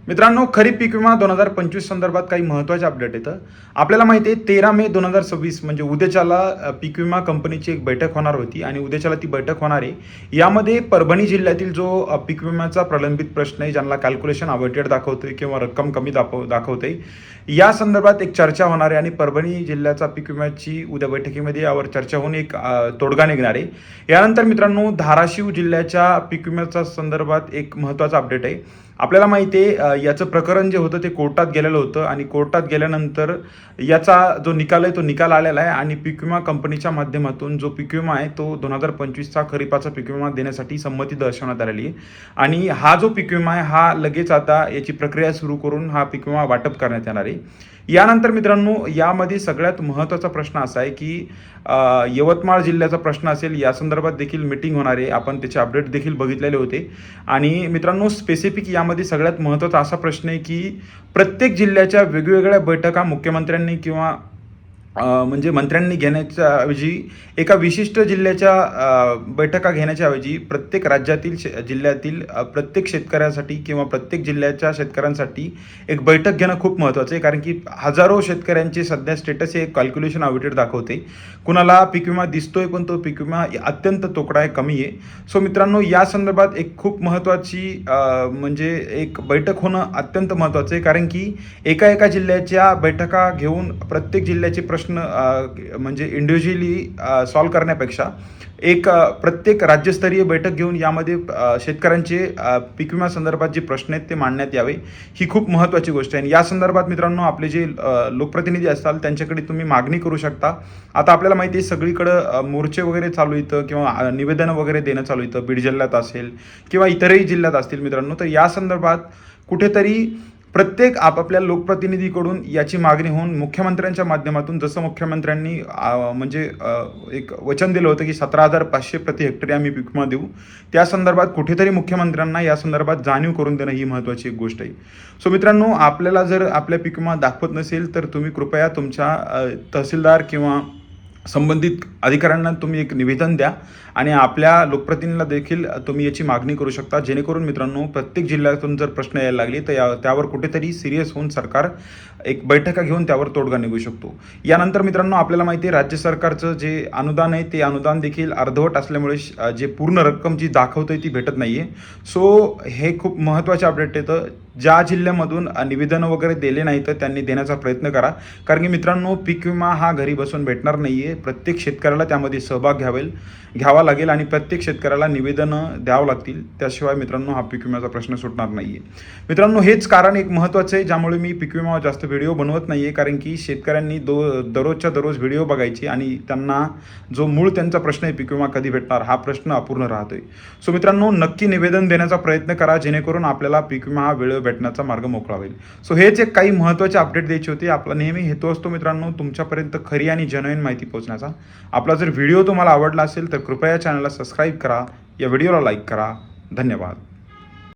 मित्रांनो, खरीप पीक विमा 2025 संदर्भात काही महत्त्वाचे अपडेट येतं. आपल्याला माहिती आहे 13 मे 2026 म्हणजे उद्याच्याला पीक विमा कंपनीची एक बैठक होणार होती आणि उद्याच्याला ती बैठक होणार आहे. यामध्ये परभणी जिल्ह्यातील जो पीक विम्याचा प्रलंबित प्रश्न आहे, ज्यांना कॅल्क्युलेशन अवॉइडेड दाखवतोय किंवा रक्कम कमी दाखवते, या संदर्भात एक चर्चा होणार आहे आणि परभणी जिल्ह्याचा पीक विम्याची उद्या बैठकीमध्ये यावर चर्चा होऊन एक तोडगा निघणार आहे. यानंतर मित्रांनो, धाराशिव जिल्ह्याच्या पीक विम्याच्या संदर्भात एक महत्त्वाचा अपडेट आहे. आपल्याला माहिती आहे याचं प्रकरण जे होतं ते कोर्टात गेलेलं होतं आणि कोर्टात गेल्यानंतर याचा जो निकाल आहे तो निकाल आलेला आहे आणि पीक विमा कंपनीच्या माध्यमातून जो पीक विमा आहे तो 2025चा खरीपाचा पीक विमा देण्यासाठी संमती दर्शवण्यात आलेली आहे. आणि हा जो पीक विमा आहे हा लगेच आता याची प्रक्रिया सुरू करून हा पीक विमा वाटप करण्यात येणार आहे. यानंतर मित्रांनो, यामध्ये सगळ्यात महत्त्वाचा प्रश्न असा आहे की यवतमाळ जिल्ह्याचा प्रश्न असेल, या संदर्भात देखील मीटिंग होणार आहे. आपण त्याचे अपडेट देखील बघितलेले होते. आणि मित्रांनो, स्पेसिफिक यामध्ये सगळ्यात महत्त्वाचा असा प्रश्न आहे की प्रत्येक जिल्ह्याच्या वेगवेगळ्या बैठका मुख्यमंत्र्यांनी किंवा म्हणजे मंत्र्यांनी घेण्याच्या ऐवजी एका विशिष्ट जिल्ह्याच्या बैठका घेण्याच्या ऐवजी प्रत्येक राज्यातील जिल्ह्यातील प्रत्येक शेतकऱ्यासाठी किंवा प्रत्येक जिल्ह्याच्या शेतकऱ्यांसाठी एक बैठक घेणं खूप महत्त्वाचं आहे. कारण की हजारो शेतकऱ्यांचे सध्या स्टेटस हे कॅल्क्युलेशन आउटडेट दाखवते. कुणाला पीक विमा दिसतोय पण तो पीक विमा अत्यंत तोकडा आहे, कमी आहे. सो मित्रांनो, या संदर्भात एक खूप महत्त्वाची म्हणजे एक बैठक होणं अत्यंत महत्त्वाचं आहे. कारण की एका जिल्ह्याच्या बैठका घेऊन प्रत्येक जिल्ह्याचे प्रश्न म्हणजे इंडिव्हिज्युअली सॉल्व्ह करण्यापेक्षा एक प्रत्येक राज्यस्तरीय बैठक घेऊन यामध्ये शेतकऱ्यांचे पीक विमा संदर्भात जे प्रश्न आहेत ते मांडण्यात यावे, ही खूप महत्त्वाची गोष्ट आहे. या संदर्भात मित्रांनो, आपले जे लोकप्रतिनिधी असतात त्यांच्याकडे तुम्ही मागणी करू शकता. आता आपल्याला माहिती आहे सगळीकडं मोर्चे वगैरे चालू येतं किंवा निवेदनं वगैरे देणं चालू येतं. बीड जिल्ह्यात असेल किंवा इतरही जिल्ह्यात असतील मित्रांनो, तर या संदर्भात कुठेतरी प्रत्येक आपापल्या लोकप्रतिनिधीकडून याची मागणी होऊन मुख्यमंत्र्यांच्या माध्यमातून, जसं मुख्यमंत्र्यांनी म्हणजे एक वचन दिलं होतं की 17,500 प्रति हेक्टरी आम्ही पीक विमा देऊ, त्या संदर्भात कुठेतरी मुख्यमंत्र्यांना या संदर्भात जाणीव करून देणं ही महत्त्वाची एक गोष्ट आहे. सो मित्रांनो, आपल्याला जर आपल्या पीक विमा दाखवत नसेल तर तुम्ही कृपया तुमच्या तहसीलदार किंवा संबंधित अधिकाऱ्यांना तुम्ही एक निवेदन द्या आणि आपल्या लोकप्रतिनिधीला देखील तुम्ही याची मागणी करू शकता. जेणेकरून मित्रांनो, प्रत्येक जिल्ह्यातून जर प्रश्न यायला लागले तर त्यावर कुठेतरी सिरियस होऊन सरकार एक बैठका घेऊन त्यावर तोडगा निघू शकतो. यानंतर मित्रांनो, आपल्याला माहिती आहे राज्य सरकारचं जे अनुदान आहे ते अनुदान देखील अर्धवट असल्यामुळे जे पूर्ण रक्कम जी दाखवते ती भेटत नाही आहे. सो हे खूप महत्त्वाचे अपडेट येतं. ज्या जिल्ह्यामधून निवेदनं वगैरे दिले नाही तर त्यांनी देण्याचा प्रयत्न करा. कारण की मित्रांनो, पीक विमा हा घरी बसून भेटणार नाही आहे. प्रत्येक शेतकऱ्याला त्यामध्ये सहभाग घ्यावा लागेल आणि प्रत्येक शेतकऱ्याला निवेदनं द्यावं लागतील. त्याशिवाय मित्रांनो, हा पीक विम्याचा प्रश्न सुटणार नाही आहे. मित्रांनो, हेच कारण एक महत्त्वाचं आहे ज्यामुळे मी पीक विम्यावर जास्त व्हिडिओ बनवत नाही आहे. कारण की शेतकऱ्यांनी दररोजच्या दररोज व्हिडिओ बघायचे आणि त्यांना जो मूळ त्यांचा प्रश्न आहे पीक विमा कधी भेटणार हा प्रश्न अपूर्ण राहतोय. सो मित्रांनो, नक्की निवेदन देण्याचा प्रयत्न करा जेणेकरून आपल्याला पीक विमा हा वेळेवर भेटण्याचा मार्ग मोकळा होईल. सो हेच एक काही महत्त्वाचे अपडेट द्यायचे होते. आपला नेहमी हेतू असतो मित्रांनो तुमच्यापर्यंत खरी आणि जेन्युइन माहिती पोहोचण्याचा. आपला जर व्हिडिओ तुम्हाला आवडला असेल तर कृपया चॅनलला सबस्क्राईब करा, या व्हिडिओला लाईक करा. धन्यवाद.